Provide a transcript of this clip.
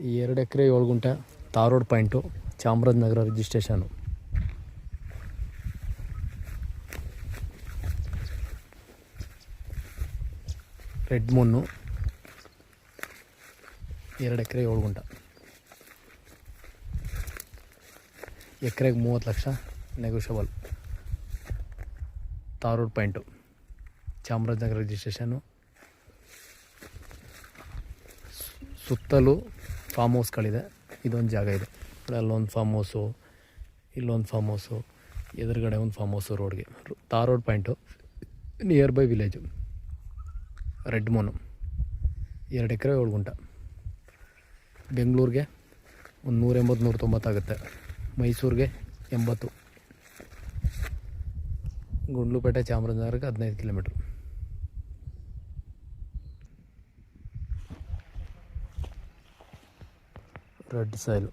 2 acre 7 gunta tar road point, Chamarajanagar registration. Red ಮೂನು, 2 acre 7 gunta, ಎಕರೆಗೆ 30 lakh negotiable. Tar road point, Chamarajanagar ರಿಜಿಸ್ಟ್ರೇಷನ್ನು. ಸುತ್ತಲೂ ಫಾರ್ಮ್ ಹೌಸ್ಗಳಿದೆ. ಇದೊಂದು ಜಾಗ ಇದೆ, ಅಲ್ಲೊಂದು ಫಾರ್ಮ್ ಹೌಸು, ಇಲ್ಲೊಂದು ಫಾರ್ಮ್ ಹೌಸು, ಎದುರುಗಡೆ ಒಂದು ಫಾರ್ಮ್ ಹೌಸು ರೋಡ್ಗೆ. Tar road point, nearby village. Red ಮೂನು, 2 ಎಕರೆ 7 ಗುಂಟೆ. ಬೆಂಗಳೂರಿಗೆ ಒಂದು 180-190 ಆಗುತ್ತೆ. ಮೈಸೂರಿಗೆ 80. ಗುಂಡ್ಲುಪೇಟೆ ಚಾಮರಾಜನಗರಕ್ಕೆ 15 ಕಿಲೋಮೀಟ್ರ್. Red soil.